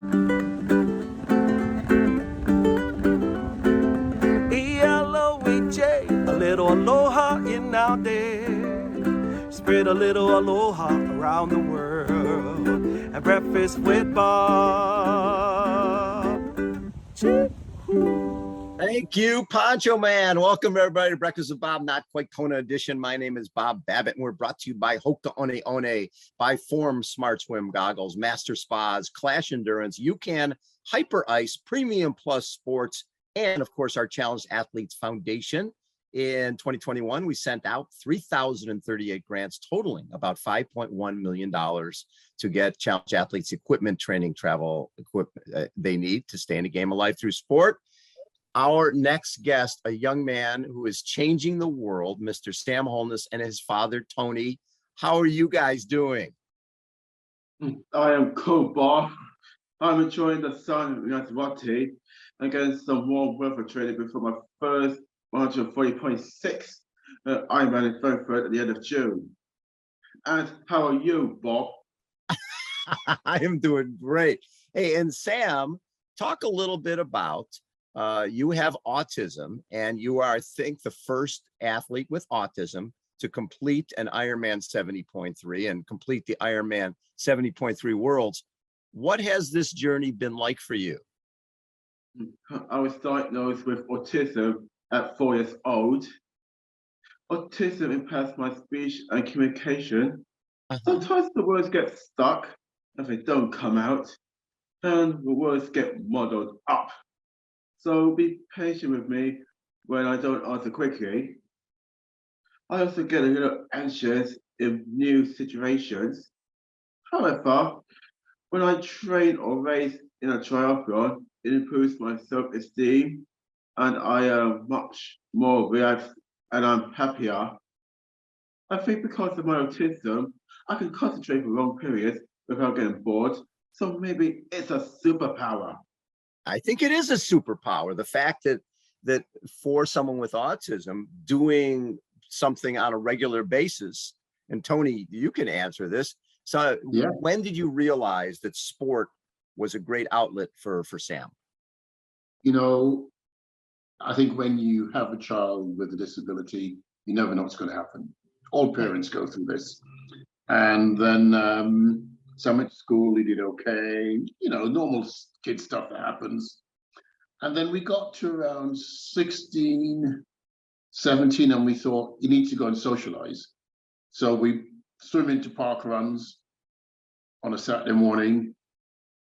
E-L-O-E-J, a little aloha in our day. Spread a little aloha around the world. At breakfast with Bob. Thank you, Poncho Man. Welcome, everybody, to Breakfast with Bob, not quite Kona edition. My name is Bob Babbitt, and we're brought to you by Hoka One One, by Form Smart Swim Goggles, Master Spas, Clash Endurance, UCAN, Hyper Ice, Premium Plus Sports, and, of course, our Challenged Athletes Foundation. In 2021, we sent out 3,038 grants, totaling about $5.1 million to get Challenged Athletes equipment, training, travel equipment they need to stay in the game of life through sport. Our next guest, a young man who is changing the world, Mr. Sam Holness, and his father, Tony. How are you guys doing? I am cool, Bob. I'm enjoying the sun in Lanzarote and getting some warm weather training before my first 140.6 Ironman in Frankfurt at the end of June. And how are you, Bob? I am doing great. Hey, and Sam, talk a little bit about you have autism, and you are, I think, the first athlete with autism to complete an Ironman 70.3 and complete the Ironman 70.3 Worlds. What has this journey been like for you? I was diagnosed with autism at 4 years old. Autism impairs my speech and communication. Sometimes the words get stuck and they don't come out, and the words get muddled up. So be patient with me when I don't answer quickly. I also get a little anxious in new situations. However, when I train or race in a triathlon, it improves my self-esteem and I am much more relaxed and I'm happier. I think because of my autism, I can concentrate for long periods without getting bored. So maybe it's a superpower. I think it is a superpower. The fact that for someone with autism, doing something on a regular basis, and Tony, you can answer this. So yeah. When did you realize that sport was a great outlet for Sam? You know, I think when you have a child with a disability, you never know what's going to happen. All parents go through this. And then Sam went to school, he did okay, you know, normal kid stuff that happens. And then we got to around 16, 17, and we thought, you need to go and socialize. So we swim into park runs on a Saturday morning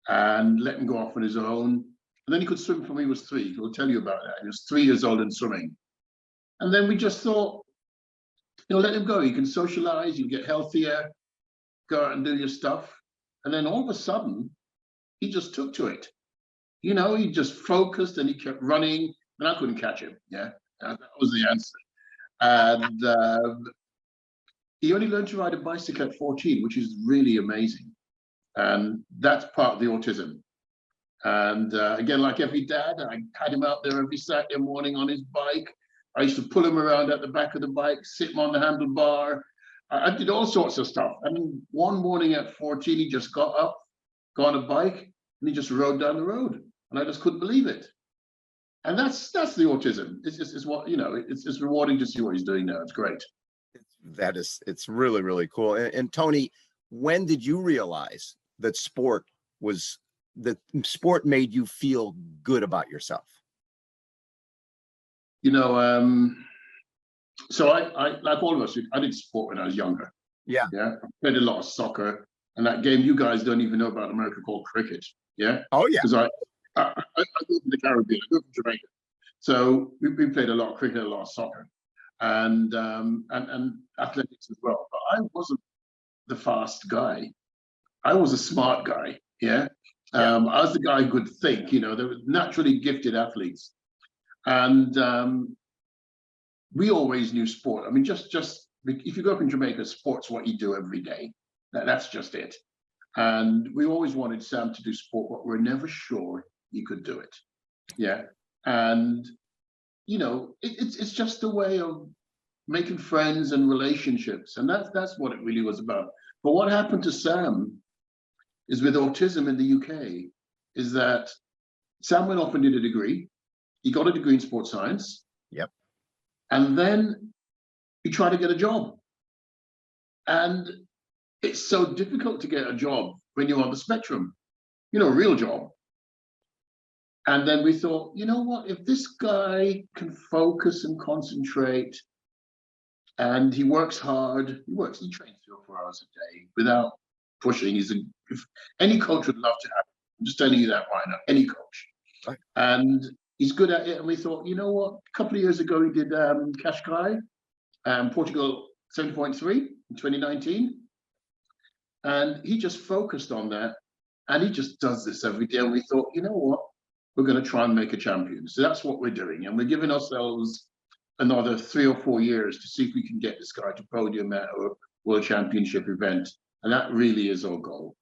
and let him go off on his own. And then he could swim from he was 3. He'll tell you about that. He was 3 years old and swimming. And then we just thought, you know, let him go. You can socialize, you get healthier, go out and do your stuff. And then all of a sudden, he just took to it. You know, he just focused and he kept running, and I couldn't catch him. Yeah, that was the answer. And he only learned to ride a bicycle at 14, which is really amazing. And that's part of the autism. And again, like every dad, I had him out there every Saturday morning on his bike. I used to pull him around at the back of the bike, sit him on the handlebar. I did all sorts of stuff. And one morning at 14, he just got up, got on a bike, and he just rode down the road. And I just couldn't believe it. And that's the autism. It's what, you know, it's rewarding to see what he's doing now. It's great. It's really, really cool. And Tony, when did you realize that sport made you feel good about yourself? You know, so I like all of us, I did sport when I was younger. Yeah. I played a lot of soccer, and that game you guys don't even know about in America called cricket. Yeah. Oh yeah. Because I grew up in the Caribbean. I grew up in Jamaica, so we played a lot of cricket, a lot of soccer, and athletics as well. But I wasn't the fast guy. I was a smart guy. Yeah. I was the guy who could think. You know, there were naturally gifted athletes, and we always knew sport. I mean, just if you go up in Jamaica, sport's what you do every day. That's just it. And we always wanted Sam to do sport, but we're never sure he could do it. Yeah. And, you know, it's just a way of making friends and relationships. And that's what it really was about. But what happened to Sam is with autism in the UK, is that Sam went off and did a degree. He got a degree in sports science. Yep. And then he tried to get a job. And it's so difficult to get a job when you're on the spectrum, a real job. And then we thought, you know what, if this guy can focus and concentrate and he works hard, he trains 3 or 4 hours a day without pushing. If any coach would love to have him. I'm just telling you that right now, any coach. Right. And he's good at it. And we thought, you know what, a couple of years ago, he did Qashqai, Portugal 70.3 in 2019. And he just focused on that. And he just does this every day. And we thought, you know what, we're going to try and make a champion. So that's what we're doing. And we're giving ourselves another 3 or 4 years to see if we can get this guy to podium at a world championship event. And that really is our goal.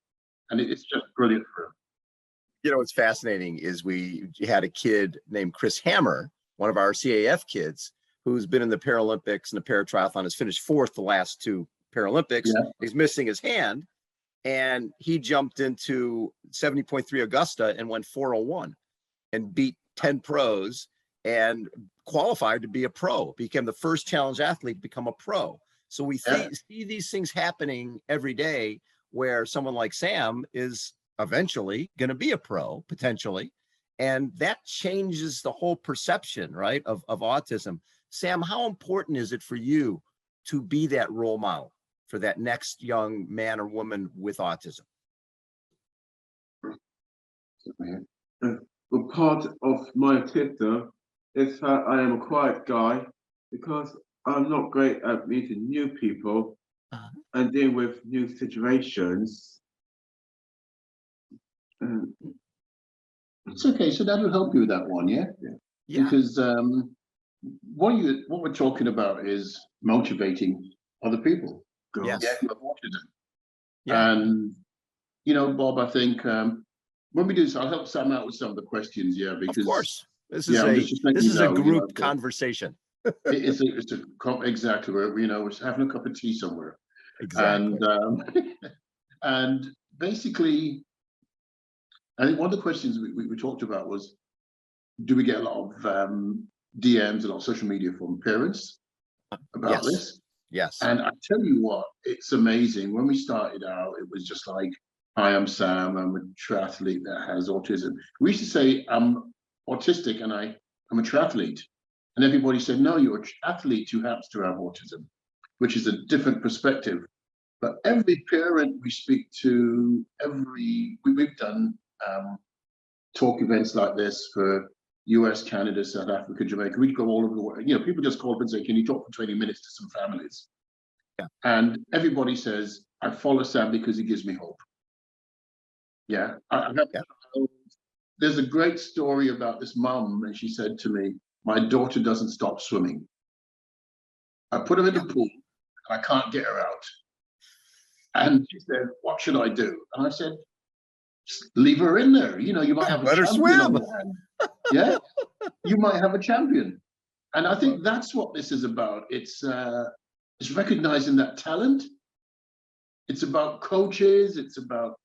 And it's just brilliant for him. What's fascinating is we had a kid named Chris Hammer, one of our CAF kids, who's been in the Paralympics and the paratriathlon, has finished 4th the last 2 Paralympics. Yeah. He's missing his hand. And he jumped into 70.3 Augusta and went 4:01 and beat 10 pros and qualified to be a pro, became the first challenge athlete to become a pro. So we see these things happening every day where someone like Sam is eventually going to be a pro, potentially. And that changes the whole perception, right, of autism. Sam, how important is it for you to be that role model for that next young man or woman with autism? Well, part of my autism is that I am a quiet guy because I'm not great at meeting new people and dealing with new situations. It's okay. So that'll help you with that one, yeah? Yeah. Because what we're talking about is motivating other people. Yes. Yeah. And Bob, I think when we do this, I'll help Sam out with some of the questions. Yeah, because of course this is a group conversation. It's exactly where we're having a cup of tea somewhere. Exactly. And basically, I think one of the questions we talked about was, do we get a lot of DMs, a lot of social media from parents about this? Yes. And I tell you what, it's amazing. When we started out, it was just like, hi, I'm Sam, I'm a triathlete that has autism. We used to say, I'm autistic and I'm a triathlete. And everybody said, no, you're a triathlete who happens to have autism, which is a different perspective. But every parent we speak to, we've done talk events like this for US, Canada, South Africa, Jamaica. We'd go all over the world. People just call up and say, can you talk for 20 minutes to some families? Yeah. And everybody says, I follow Sam because he gives me hope. Yeah. There's a great story about this mum, and she said to me, my daughter doesn't stop swimming. I put her in the pool, and I can't get her out. And she said, what should I do? And I said, just leave her in there. You might have a champion on your hand. Yeah, you might have a champion. And I think that's what this is about. It's recognizing that talent. It's about coaches. It's about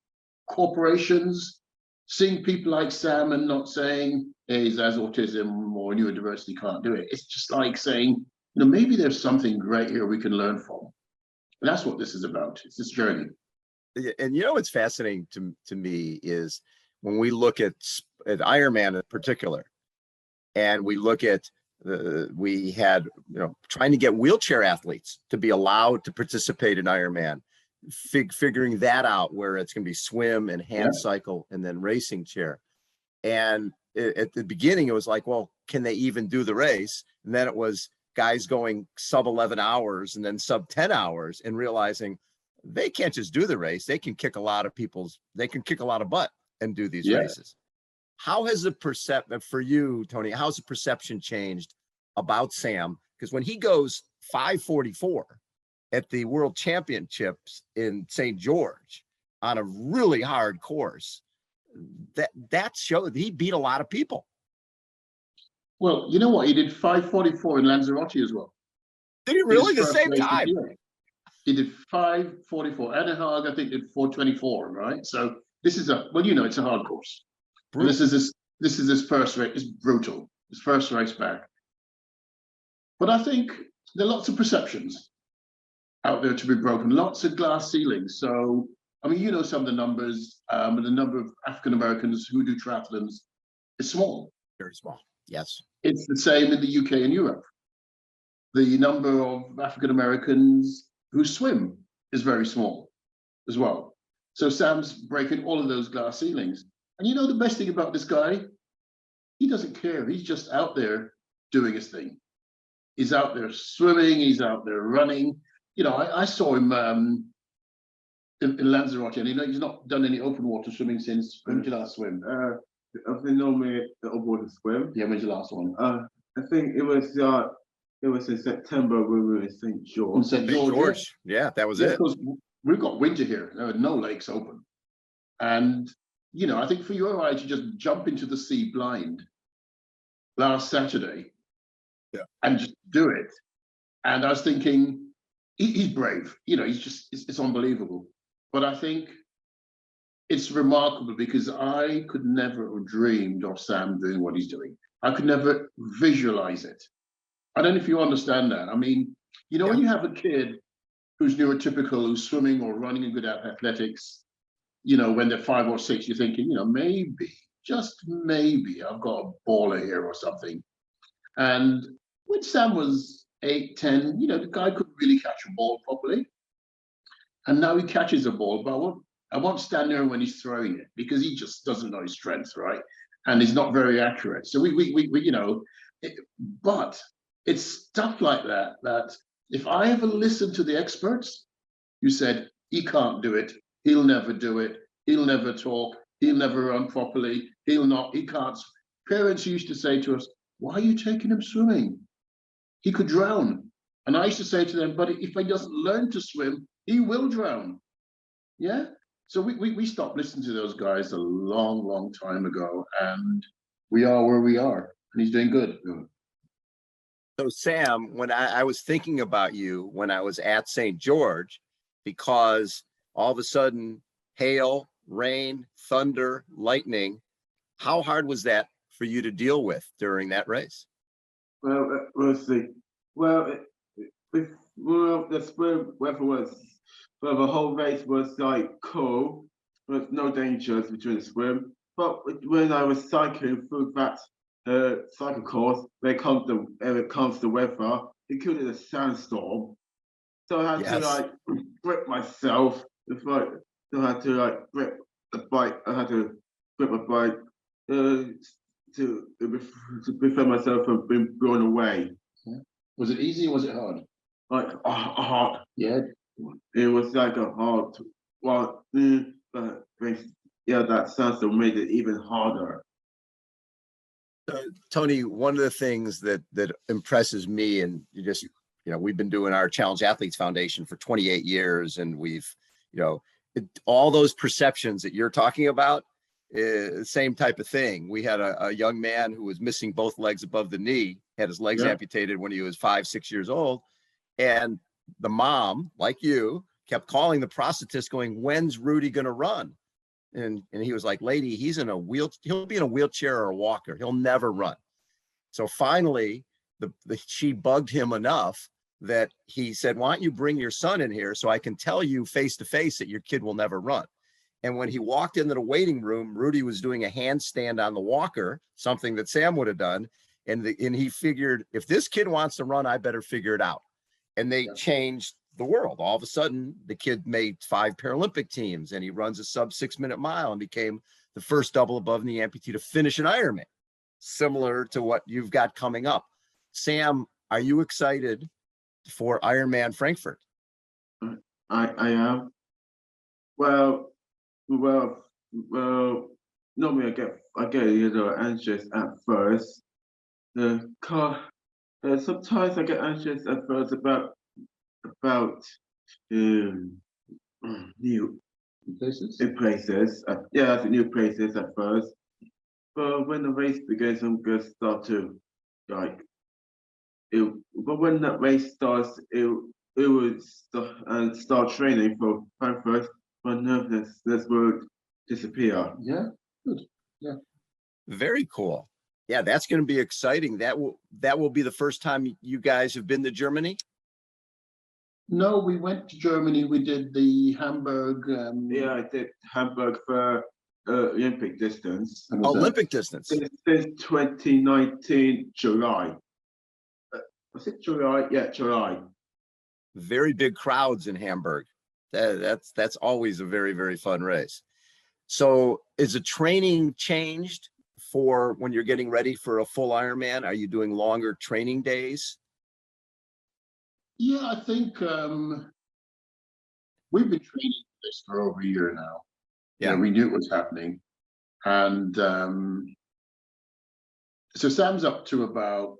corporations, seeing people like Sam and not saying, hey, he has autism or neurodiversity, can't do it. It's just like saying, maybe there's something great here we can learn from. And that's what this is about. It's this journey. And what's fascinating to me is when we look at Ironman in particular, and we look at we had trying to get wheelchair athletes to be allowed to participate in Ironman, figuring that out where it's going to be swim and hand cycle and then racing chair. And at the beginning, it was like, well, can they even do the race? And then it was guys going sub 11 hours and then sub 10 hours and realizing they can't just do the race. They can kick a lot of butt and do these races. How has the perception for you, Tony, how's the perception changed about Sam? Because when he goes 5:44 at the World Championships in St. George on a really hard course, that showed he beat a lot of people. Well, you know what? He did 5:44 in Lanzarote as well. Did he really? The same time? He did 5:44. Anna Haag, I think, did 4:24, right? So this is it's a hard course. And this is his first race. It's brutal. His first race back. But I think there are lots of perceptions out there to be broken, lots of glass ceilings. So, I mean, you know some of the numbers, and the number of African Americans who do triathlons is small. Very small. Yes. It's the same in the UK and Europe. The number of African Americans who swim is very small as well. So Sam's breaking all of those glass ceilings. And you know the best thing about this guy? He doesn't care. He's just out there doing his thing. He's out there swimming. He's out there running. You know, I saw him in Lanzarote, and he's not done any open water swimming since. When did you last swim? I've been normally the open water swim. Yeah, when's your last one? I think it was in September when we were in St. George. In St. George. Yeah, that was Yeah, it. because we've got winter here. There are no lakes open. And, you know, I think for your eye to just jump into the sea blind last Saturday and just do it. And I was thinking, he's brave. You know, it's unbelievable. But I think it's remarkable because I could never have dreamed of Sam doing what he's doing. I could never visualize it. I don't know if you understand that. I mean, you know, when you have a kid who's neurotypical, who's swimming or running and good at athletics, you know, when they're 5 or 6, you're thinking, you know, maybe, just maybe I've got a baller here or something. And when Sam was 8, 10, you know, the guy couldn't really catch a ball properly. And now he catches a ball, but I won't stand there when he's throwing it because he just doesn't know his strength, right? And he's not very accurate. So we you know, but it's stuff like that, that if I ever listened to the experts who said, he can't do it, he'll never do it, he'll never talk, he'll never run properly, he can't. Parents used to say to us, why are you taking him swimming? He could drown. And I used to say to them, but if he doesn't learn to swim, he will drown. Yeah? So we stopped listening to those guys a long, long time ago, and we are where we are, and he's doing good. So Sam, when I was thinking about you when I was at St. George, because all of a sudden, hail, rain, thunder, lightning, how hard was that for you to deal with during that race? Well, let's see. Well, the spring weather was, well, the whole race was like cool. There was no dangers between the swim. But when I was cycling through that cycle course, when it comes to weather, it could be a sandstorm. So I had to like grip myself. I had to like grip the bike. I had to grip my bike to prevent myself from being blown away. Was it easy or was it hard? Like hard. Yeah. It was like a hard. Well, but that sandstorm made it even harder. Tony, one of the things that impresses me, and we've been doing our Challenge Athletes Foundation for 28 years, and we've, all those perceptions that you're talking about, same type of thing. We had a young man who was missing both legs above the knee, had his legs amputated when he was 5, 6 years old. And the mom, like you, kept calling the prosthetist going, when's Rudy going to run? And he was like, lady, he'll be in a wheelchair or a walker. He'll never run. So finally, she bugged him enough that he said, why don't you bring your son in here so I can tell you face to face that your kid will never run. And when he walked into the waiting room, Rudy was doing a handstand on the walker, something that Sam would have done. And he figured, if this kid wants to run, I better figure it out. And they changed the world. All of a sudden, the kid made 5 Paralympic teams, and he runs a sub 6-minute mile and became the first double above knee amputee to finish an Ironman, similar to what you've got coming up. Sam, are you excited for Ironman Frankfurt? I am. Well, normally I get a little anxious at first. Sometimes I get anxious at first about new places. New places at first. But when the race begins, I'm gonna start to but when that race starts, it would start training for Frankfurt. My nervousness will disappear. Yeah, good. Yeah. Very cool. Yeah, that's going to be exciting. That will be the first time you guys have been to Germany. No, we went to Germany. We did the Hamburg. Yeah, I did Hamburg for Olympic distance. When was that? Olympic distance. Since 2019 July. Was it July? Yeah, July. Very big crowds in Hamburg. That's always a very, very fun race. So is the training changed for when you're getting ready for a full Ironman? Are you doing longer training days? Yeah, I think we've been training for this for over a year now. Yeah, we knew it was happening. And so Sam's up to about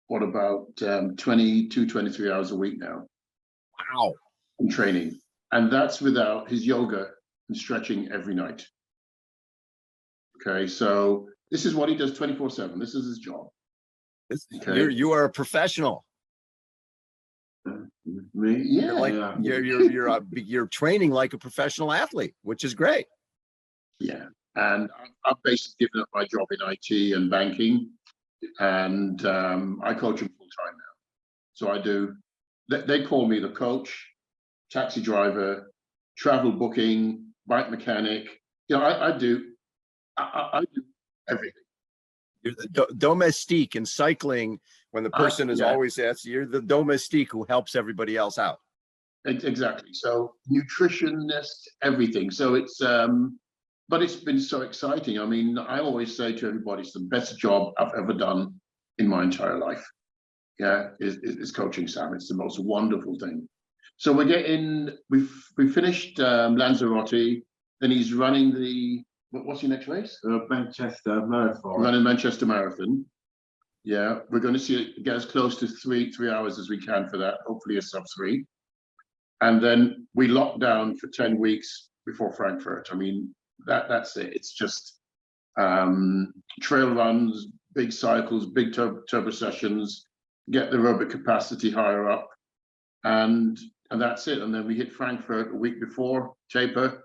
22, 23 hours a week now. Wow. In training. And that's without his yoga and stretching every night. Okay, so this is what he does 24/7. This is his job. Okay. You are a professional. Me? Yeah. You're training like a professional athlete, which is great. Yeah. And I've basically given up my job in IT and banking, and I coach him full time now. So I do. They call me the coach, taxi driver, travel booking, bike mechanic. I do everything. You're the domestique in cycling. When the person is always that's you're the domestique who helps everybody else out. Exactly. So nutritionist, everything. So it's but it's been so exciting. I mean, I always say to everybody, it's the best job I've ever done in my entire life. Yeah, is coaching Sam. It's the most wonderful thing. So we finished Lanzarote, then he's running what's your next race? Manchester Marathon. Running Manchester Marathon. Yeah, we're going to see it get as close to three hours as we can for that, hopefully a sub-3. And then we locked down for 10 weeks before Frankfurt. I mean, that's it. It's just trail runs, big cycles, big turbo sessions, get the aerobic capacity higher up, and that's it. And then we hit Frankfurt a week before, taper,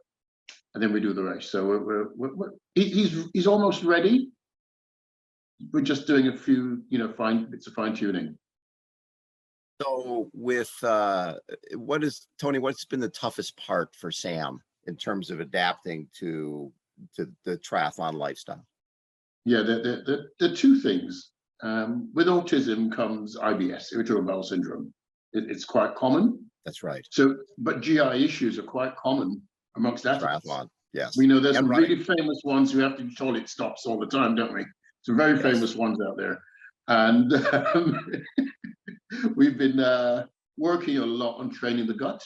and then we do the race. So he's almost ready. We're just doing a few, bits of fine tuning. So with what's been the toughest part for Sam in terms of adapting to the triathlon lifestyle? Yeah, the two things. With autism comes IBS, irritable bowel syndrome. It's quite common. That's right. So, but GI issues are quite common amongst athletes. Triathlon, yes. We know there's some really famous ones who have to be told it stops all the time, don't we? Some very famous ones out there. And we've been working a lot on training the gut.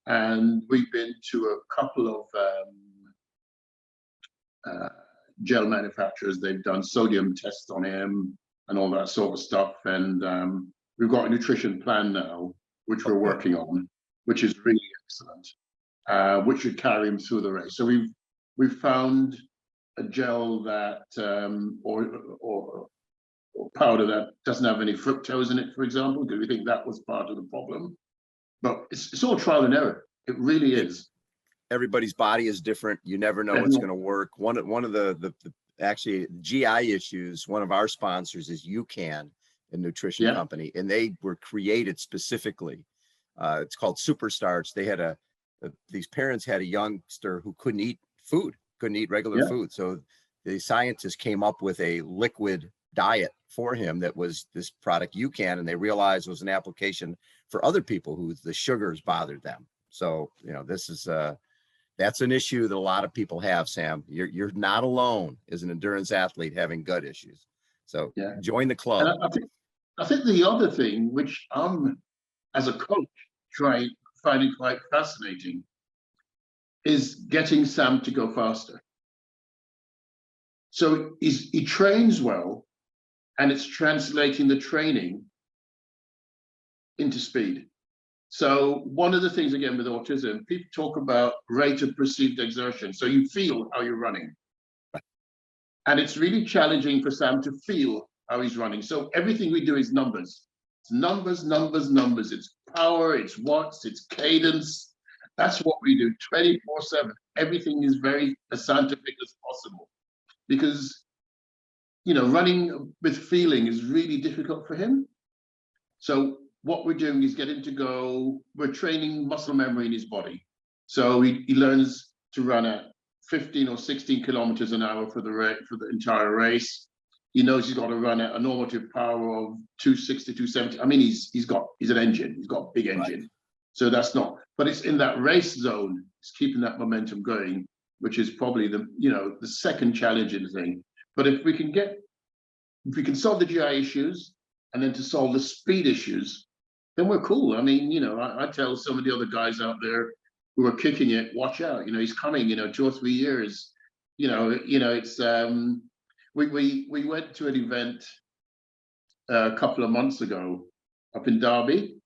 And we've been to a couple of gel manufacturers. They've done sodium tests on him and all that sort of stuff. And we've got a nutrition plan now, which we're working on, which is really excellent, which should carry him through the race. So we've found a gel that or powder that doesn't have any fructose in it, for example, because we think that was part of the problem. But it's all trial and error. It really is. Everybody's body is different. You never know what's going to work. One of the actually GI issues. One of our sponsors is UCAN, a nutrition company, and they were created specifically. It's called Superstarch. They had these parents had a youngster who couldn't eat regular food. So the scientists came up with a liquid diet for him that was this product UCAN, and they realized it was an application for other people who the sugars bothered them. So, this is that's an issue that a lot of people have, Sam. You're not alone as an endurance athlete having gut issues. So join the club. And I think the other thing, which I'm, as a coach, finding quite fascinating, is getting Sam to go faster. So he trains well, and it's translating the training into speed. So one of the things, again, with autism, people talk about rate of perceived exertion. So you feel how you're running. And it's really challenging for Sam to feel how he's running. So everything we do is numbers. It's numbers, numbers, numbers. It's power, it's watts, it's cadence. That's what we do 24/7. Everything is very as scientific as possible. because, running with feeling is really difficult for him. So what we're doing is we're training muscle memory in his body. So he learns to run at 15 or 16 kilometers an hour for the entire race. He knows he's got to run at a normative power of 260, 270. I mean, he's an engine. He's got a big engine. Right. So that's not, but it's in that race zone. It's keeping that momentum going, which is probably the second challenging thing. But if we can solve the GI issues and then to solve the speed issues, then we're cool. I mean, I tell some of the other guys out there who are kicking it, watch out. He's coming. 2 or 3 years. It's we went to an event a couple of months ago up in Derby,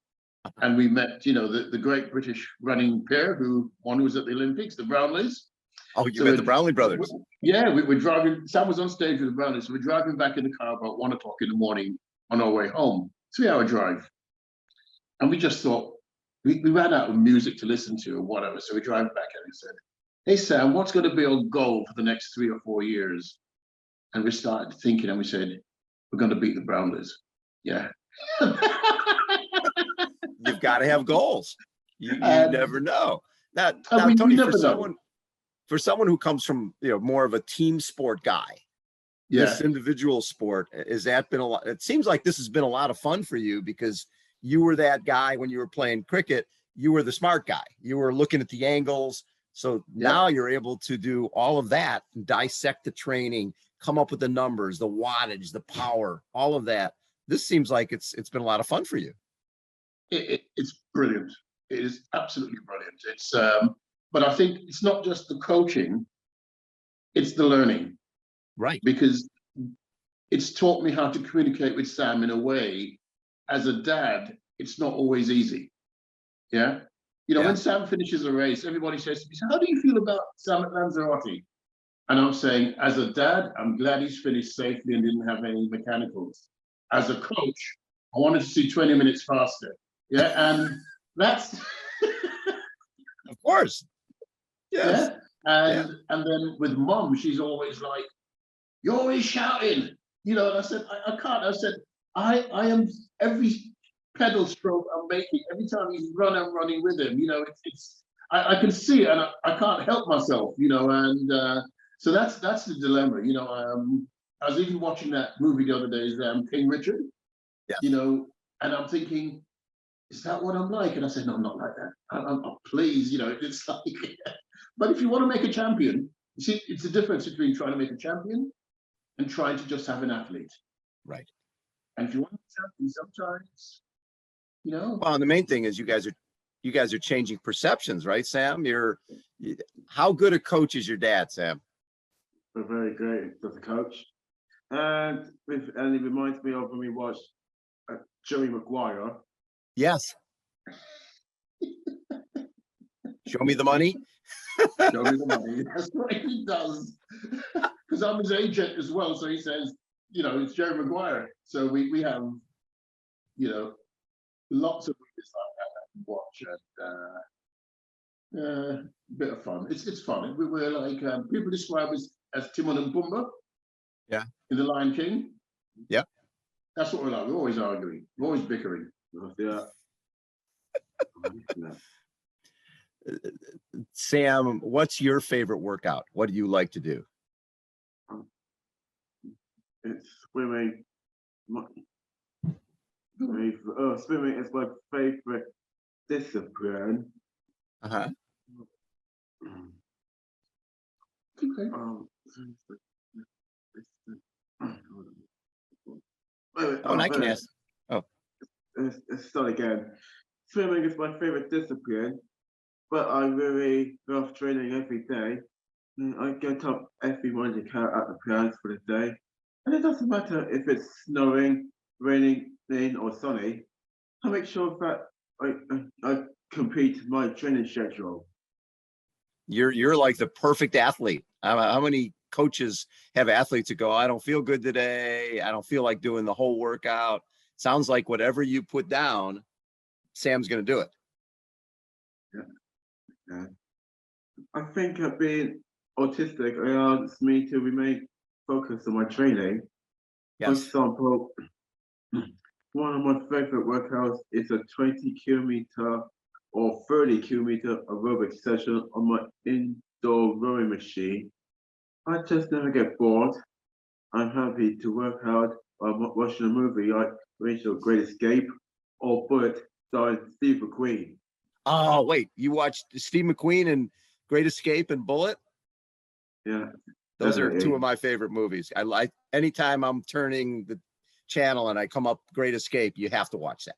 and we met the great British running pair who one was at the Olympics, the Brownleys. Oh, you met the Brownlee brothers. Yeah, we're driving. Sam was on stage with the Brownleys, so we're driving back in the car about 1 o'clock in the morning on our way home. 3-hour drive, and we just thought we ran out of music to listen to or whatever. So we drive back and we said, "Hey Sam, what's going to be our goal for the next 3 or 4 years?" And we started thinking, and we said, "We're going to beat the Brownleys." Yeah. You've got to have goals. You never know. Now, Tony, for someone who comes from more of a team sport guy, this individual sport, has that been a lot? It seems like this has been a lot of fun for you because you were that guy when you were playing cricket. You were the smart guy. You were looking at the angles. So now you're able to do all of that, dissect the training, come up with the numbers, the wattage, the power, all of that. This seems like it's been a lot of fun for you. It's brilliant. It is absolutely brilliant. It's but I think it's not just the coaching, it's the learning. Right. Because it's taught me how to communicate with Sam in a way, as a dad, it's not always easy. Yeah. When Sam finishes a race, everybody says to me, "So how do you feel about Sam at Lanzarote?" And I'm saying, as a dad, I'm glad he's finished safely and didn't have any mechanicals. As a coach, I wanted to see 20 minutes faster. Yeah, and that's of course. Yes. Yeah. And then with Mom, she's always like, "You're always shouting." And I said, I can't. I said, I am every pedal stroke I'm making, every time he's I'm running with him. I can see it and I can't help myself, and so that's the dilemma. I was even watching that movie the other day, King Richard. Yeah. And I'm thinking, is that what I'm like? And I said, no, I'm not like that. I'm please, it's like, but if you want to make a champion, you see, it's the difference between trying to make a champion and trying to just have an athlete. Right. And if you want to be a champion, sometimes, Well, and the main thing is you guys are changing perceptions, right, Sam? How good a coach is your dad, Sam? We're very great as a coach. And it reminds me of when we watched Joey Maguire. Yes. Show me the money. Show me the money. That's what he does. Because I'm his agent as well. So he says, it's Jerry Maguire. So we have, lots of movies like that to watch, and a bit of fun. It's fun. We're like people describe us as Timon and Pumbaa. Yeah. In The Lion King. Yeah. That's what we're like. We're always arguing. We're always bickering. Yeah. Sam, what's your favorite workout? What do you like to do? It's swimming. Swimming is my favorite discipline. Uh-huh. Okay. And I can ask. Oh. Let's start again. Swimming is my favorite discipline, but I really love training every day. I get up every morning to count out the plans for the day. And it doesn't matter if it's snowing, raining, or sunny. I make sure that I complete my training schedule. You're like the perfect athlete. How many coaches have athletes that go, "I don't feel good today. I don't feel like doing the whole workout." Sounds like whatever you put down, Sam's going to do it. Yeah. I think being autistic allows me to remain focus on my training. For Yes. example, one of my favorite workouts is a 20 kilometer or 30 kilometer aerobic session on my indoor rowing machine. I just never get bored. I'm happy to work out while watching a movie like Rachel Great Escape or Bullet starring Steve McQueen. Oh, wait, you watched Steve McQueen and Great Escape and Bullet? Yeah. Those are definitely. two of my favorite movies. I like anytime I'm turning the channel and I come up Great Escape, you have to watch that.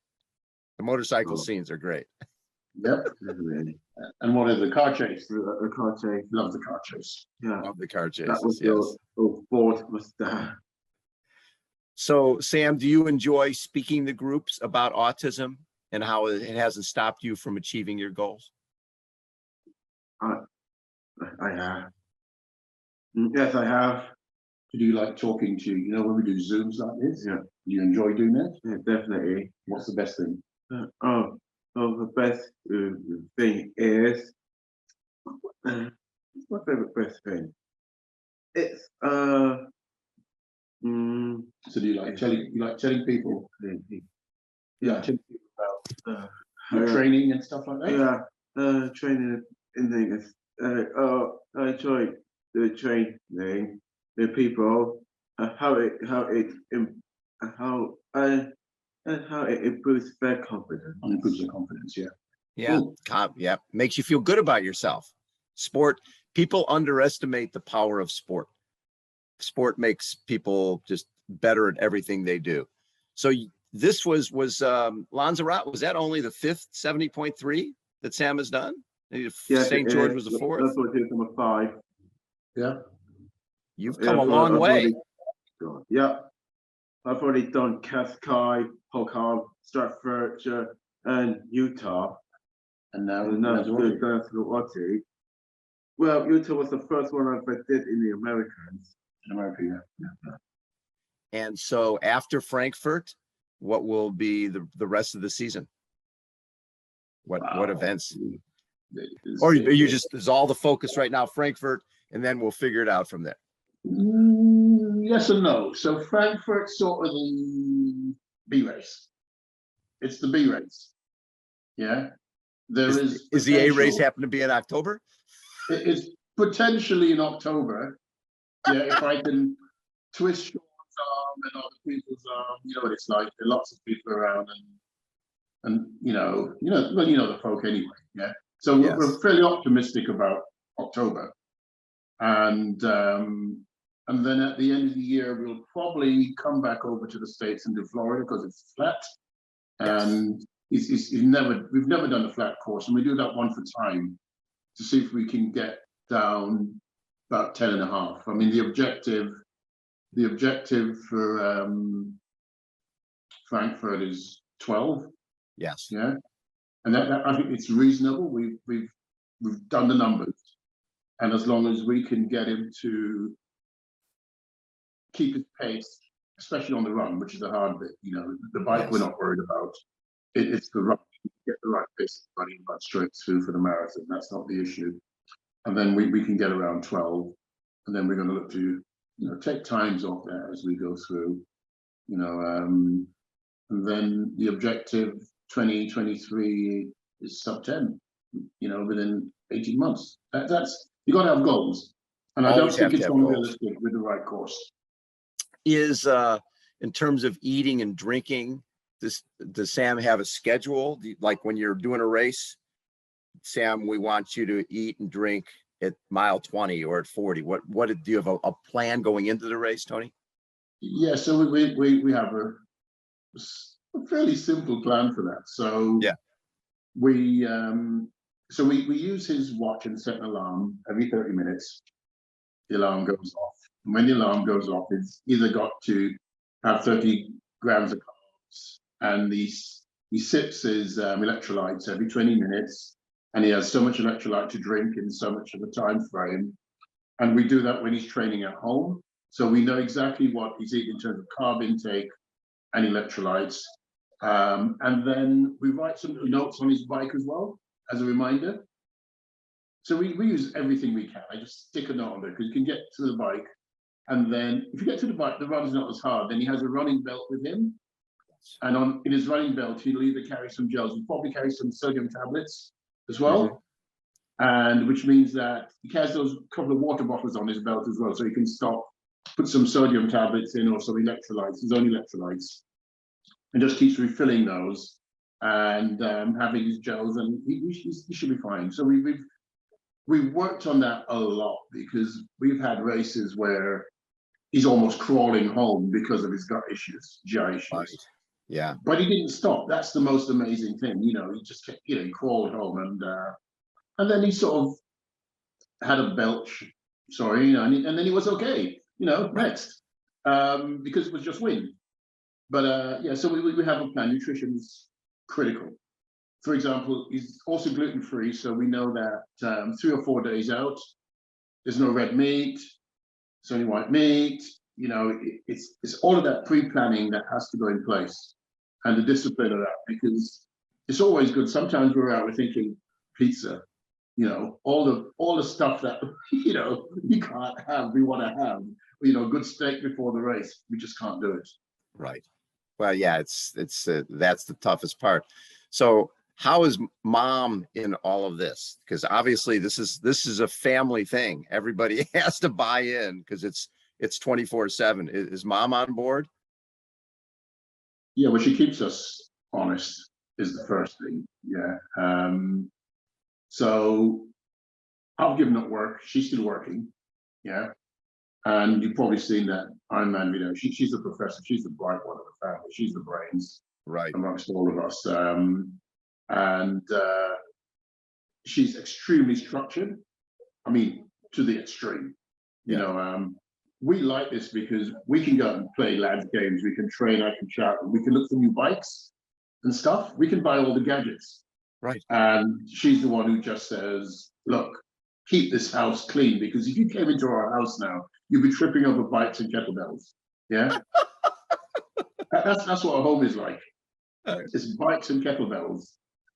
The motorcycle scenes are great. Yep. Definitely. And what is the car chase? The car chase. Love the car chase. Yeah. Love the car That chases. was Yes. your Ford Mustang. So, Sam, do you enjoy speaking to groups about autism and how it hasn't stopped you from achieving your goals? I have. Yes, I have. Do you like talking to, when we do Zooms like this? Yeah. Do you enjoy doing that? Yeah, definitely. What's the best thing? The best thing is what's my favorite best thing? It's So do you like telling people? yeah, Telling people about yeah, training and stuff like that? yeah, training in things. I enjoy the training, the people, how it improves their confidence. And improves your confidence, yeah. Yeah. Cool. Yeah. Makes you feel good about yourself. Sport, people underestimate the power of sport. Sport makes people just better at everything they do. So this was Lanzarote. Was that only the fifth 70.3 that Sam has done? Yeah, St. George was the fourth. That's what it is, number 5. Yeah. You've come a long way. Yeah, I've already done Cascai, Polkar, Stratford, and Utah. And now Lanzarote. Well, Utah was the first one I ever did in the Americans. in America, yeah. And so after Frankfurt, what will be the rest of the season? What events? Or you just, is all the focus right now Frankfurt, and then we'll figure it out from there? Yes and no. So Frankfurt's sort of the B race. It's the B race. Yeah. Is the A race happen to be in October? It's potentially in October. Yeah, if I can twist Sean's arm and other people's arm, you know what it's like. There are lots of people around, and the folk anyway. Yeah. So Yes. we're fairly optimistic about October, and then at the end of the year we'll probably come back over to the States and do Florida because it's flat, and we've never done a flat course, and we do that one for time to see if we can get down about 10.5. I mean, the objective for Frankfurt is 12. Yes. Yeah, and that I think it's reasonable. We've done the numbers, and as long as we can get him to keep his pace, especially on the run, which is the hard bit. The bike we're not worried about. It's the run. Get the right pace running about straight through for the marathon. That's not the issue. And then we can get around 12, and then we're going to look to take times off there as we go through. And then the objective 2023 is sub 10. Within 18 months. That's you got to have goals, and I don't think it's unrealistic with the right course. Is in terms of eating and drinking, does Sam have a schedule? Like when you're doing a race, Sam, we want you to eat and drink at mile 20 or at 40. What do you have a plan going into the race, Tony? Yeah, so we have a fairly simple plan for that. So yeah, we use his watch and set an alarm every 30 minutes. The alarm goes off. And when the alarm goes off, it's either got to have 30 grams of carbs, and he sips his electrolytes every 20 minutes, and he has so much electrolyte to drink in so much of a time frame. And we do that when he's training at home. So we know exactly what he's eating in terms of carb intake and electrolytes. And then we write some notes on his bike as well, as a reminder. So we use everything we can. I just stick a note on there because you can get to the bike And then if you get to the bike, the run's not as hard. Then he has a running belt with him. And in his running belt, he'll either carry some gels, he'll probably carry some sodium tablets as well. And which means that he carries those couple of water bottles on his belt as well. So he can put some sodium tablets in or some electrolytes, his own electrolytes, and just keeps refilling those and having his gels, and he should be fine. So we've worked on that a lot because we've had races where he's almost crawling home because of his gut issues, GI issues. Right. Yeah. But he didn't stop. That's the most amazing thing. He just kept, he crawled home, and then he sort of had a belch, sorry, and then he was okay, next, because it was just wind. But yeah, so we have a plan. Nutrition is critical. For example, he's also gluten-free, so we know that 3 or 4 days out, there's no red meat, it's only white meat. It's all of that pre-planning that has to go in place, and the discipline of that, because it's always good. Sometimes we're out, we're thinking pizza, all the stuff that you can't have, we want to have, good steak before the race, we just can't do it. Right. Well, yeah, it's that's the toughest part. So how is mom in all of this? Because obviously this is a family thing. Everybody has to buy in because it's 24/7. Is mom on board? Yeah, well, she keeps us honest is the first thing. Yeah. So I've given up work. She's still working. Yeah. And you've probably seen that Ironman video. She's a professor. She's the bright one of the family. She's the brains, Right, amongst all of us. And she's extremely structured. I mean, to the extreme. We like this because we can go out and play lads games. We can train. I can chat. We can look for new bikes and stuff. We can buy all the gadgets. right. And she's the one who just says, look, keep this house clean, because if you came into our house now, you'd be tripping over bikes and kettlebells. Yeah. that's what a home is like. It's bikes and kettlebells.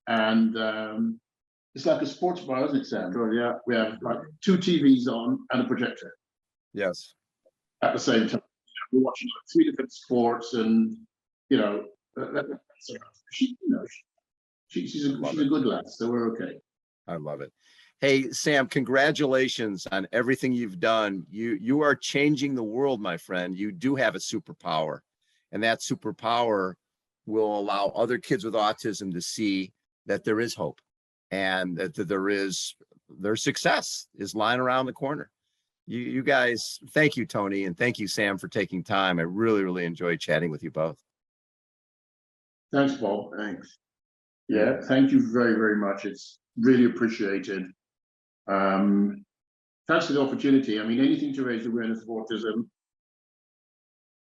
And it's like a sports bar, isn't it, Sam? Yeah. We have like 2 TVs on and a projector. Yes. At the same time. We're watching like 3 different sports, and she's a good lad, so we're okay. I love it. Hey, Sam, congratulations on everything you've done. You are changing the world, my friend. You do have a superpower, and that superpower will allow other kids with autism to see that there is hope, and that their success is lying around the corner. You guys, thank you, Tony, and thank you, Sam, for taking time. I really, really enjoyed chatting with you both. Thanks, Bob. Thanks. Yeah, thank you very, very much. It's really appreciated. Thanks for the opportunity. I mean, anything to raise awareness of autism,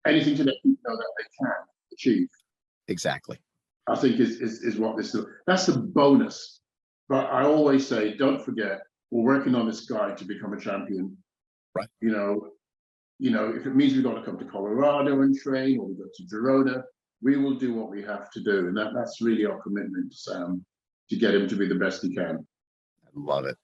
anything to let people know that they can achieve. Exactly. I think is what this is. That's the bonus. But I always say, don't forget, we're working on this guide to become a champion. Right. If it means we've got to come to Colorado and train, or we go to Girona, we will do what we have to do. And that's really our commitment to Sam, to get him to be the best he can. I love it.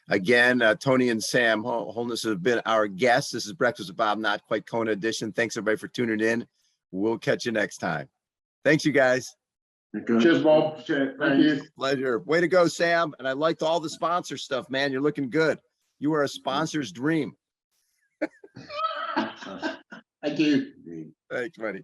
Again, Tony and Sam Holness have been our guests. This is Breakfast with Bob, Not Quite Kona edition. Thanks, everybody, for tuning in. We'll catch you next time. Thanks, you guys. Cheers, Bob. Thank you. Pleasure. Way to go, Sam. And I liked all the sponsor stuff, man. You're looking good. You are a sponsor's dream. Thank you. Thanks, buddy.